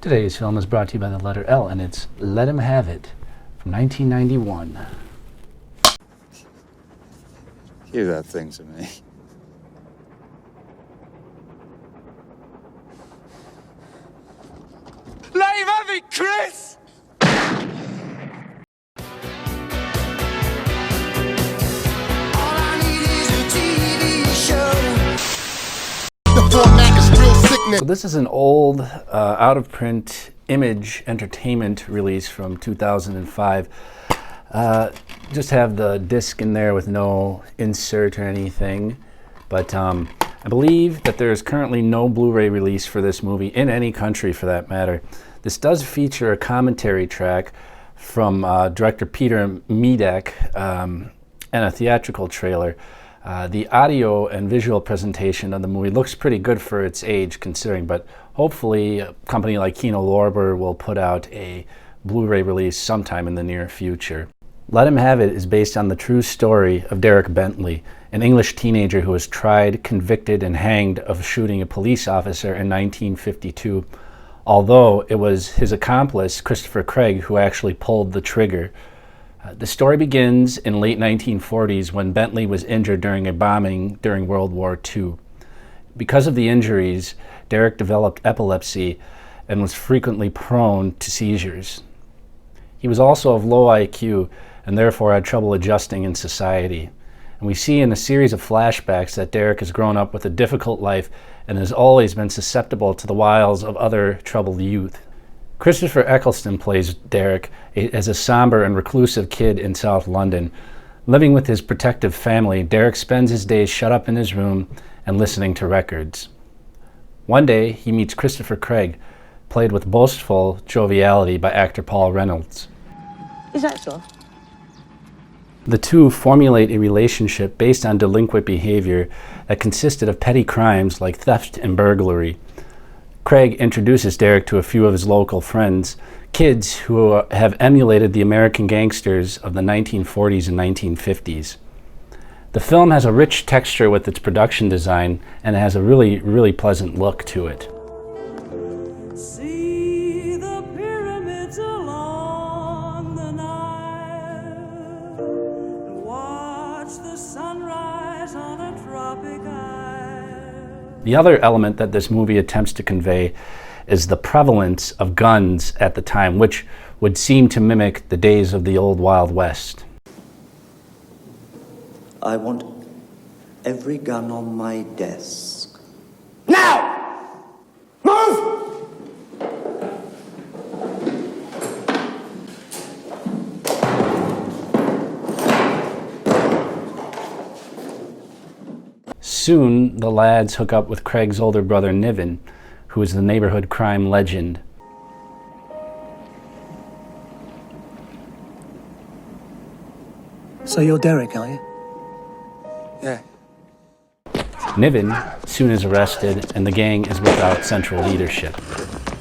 Today's film is brought to you by the letter L, and it's Let Him Have It from 1991. Give that thing to me. Let him have it, Chris! All I need is a TV show. The format is real sickening. So this is an old, out-of-print Image Entertainment release from 2005. Just have the disc in there with no insert or anything. But I believe that there is currently no Blu-ray release for this movie in any country for that matter. This does feature a commentary track from director Peter Medak and a theatrical trailer. The audio and visual presentation of the movie looks pretty good for its age considering, but hopefully a company like Kino Lorber will put out a Blu-ray release sometime in the near future. Let Him Have It is based on the true story of Derek Bentley, an English teenager who was tried, convicted, and hanged of shooting a police officer in 1952, although it was his accomplice, Christopher Craig, who actually pulled the trigger. The story begins in late 1940s when Bentley was injured during a bombing during World War II. Because of the injuries, Derek developed epilepsy and was frequently prone to seizures. He was also of low IQ and therefore had trouble adjusting in society. And we see in a series of flashbacks that Derek has grown up with a difficult life and has always been susceptible to the wiles of other troubled youth. Christopher Eccleston plays Derek as a somber and reclusive kid in South London. Living with his protective family, Derek spends his days shut up in his room and listening to records. One day, he meets Christopher Craig, played with boastful joviality by actor Paul Reynolds. Is that so? The two formulate a relationship based on delinquent behavior that consisted of petty crimes like theft and burglary. Craig introduces Derek to a few of his local friends, kids who have emulated the American gangsters of the 1940s and 1950s. The film has a rich texture with its production design and it has a really pleasant look to it. See the pyramids along the Nile, and watch the sunrise on a tropic isle. The other element that this movie attempts to convey is the prevalence of guns at the time, which would seem to mimic the days of the old Wild West. I want every gun on my desk. Now! Move! Soon, the lads hook up with Craig's older brother Niven, who is the neighborhood crime legend. So you're Derek, are you? Yeah. Niven soon is arrested, and the gang is without central leadership.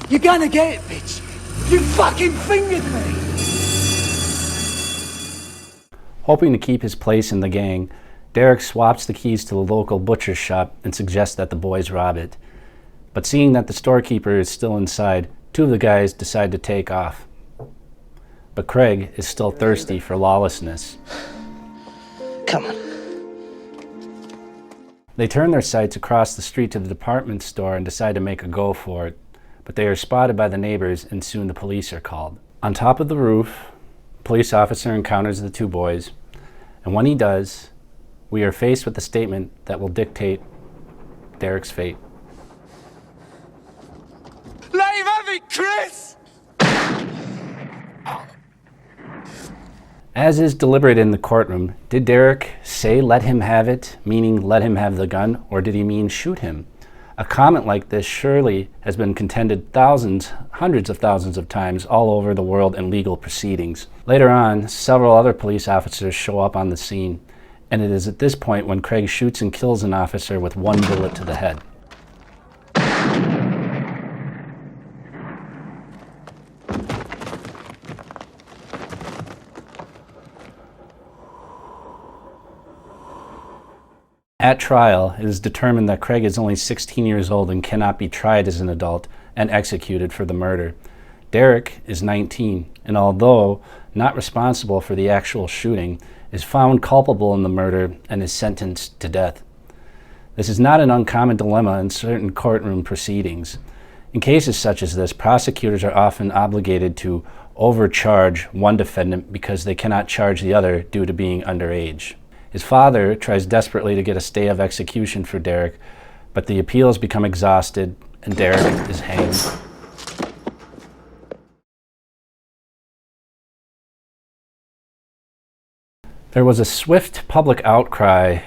You're gonna get it, bitch! You fucking fingered me! Hoping to keep his place in the gang, Derek swaps the keys to the local butcher's shop and suggests that the boys rob it. But seeing that the storekeeper is still inside, two of the guys decide to take off. But Craig is still thirsty for lawlessness. Come on. They turn their sights across the street to the department store and decide to make a go for it, but they are spotted by the neighbors and soon the police are called. On top of the roof, a police officer encounters the two boys, and when he does, we are faced with a statement that will dictate Derek's fate. Let him have it, Chris! As is deliberated in the courtroom, did Derek say let him have it, meaning let him have the gun, or did he mean shoot him? A comment like this surely has been contended thousands, hundreds of thousands of times all over the world in legal proceedings. Later on, several other police officers show up on the scene, and it is at this point when Craig shoots and kills an officer with one bullet to the head. At trial, it is determined that Craig is only 16 years old and cannot be tried as an adult, and executed for the murder. Derek is 19, and although not responsible for the actual shooting, is found culpable in the murder and is sentenced to death. This is not an uncommon dilemma in certain courtroom proceedings. In cases such as this, prosecutors are often obligated to overcharge one defendant because they cannot charge the other due to being underage. His father tries desperately to get a stay of execution for Derek, but the appeals become exhausted and Derek is hanged. There was a swift public outcry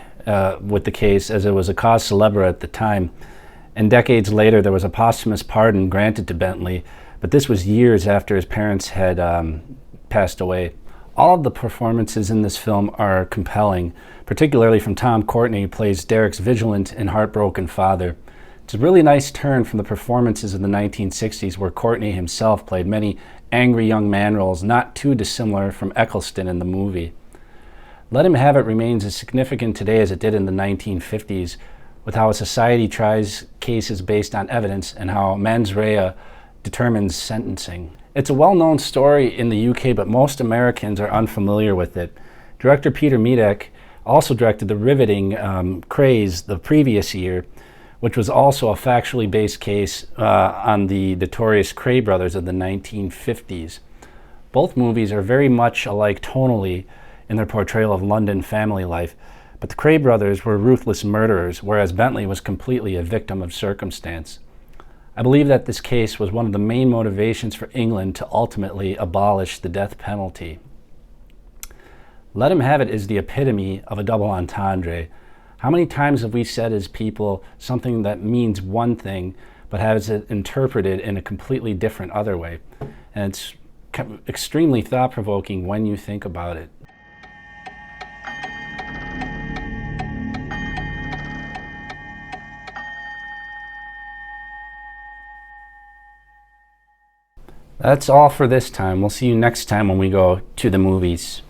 with the case, as it was a cause célèbre at the time, and decades later there was a posthumous pardon granted to Bentley, but this was years after his parents had passed away. All of the performances in this film are compelling, particularly from Tom Courtenay, who plays Derek's vigilant and heartbroken father. It's a really nice turn from the performances of the 1960s, where Courtenay himself played many angry young man roles not too dissimilar from Eccleston in the movie. Let Him Have It remains as significant today as it did in the 1950s, with how a society tries cases based on evidence and how mens rea determines sentencing. It's a well-known story in the UK, but most Americans are unfamiliar with it. Director Peter Medak also directed the riveting Craze the previous year, which was also a factually based case on the notorious Cray brothers of the 1950s. Both movies are very much alike tonally in their portrayal of London family life, but the Cray brothers were ruthless murderers, whereas Bentley was completely a victim of circumstance. I believe that this case was one of the main motivations for England to ultimately abolish the death penalty. Let Him Have It is the epitome of a double entendre. How many times have we said as people something that means one thing but has it interpreted in a completely different other way? And it's extremely thought-provoking when you think about it. That's all for this time. We'll see you next time when we go to the movies.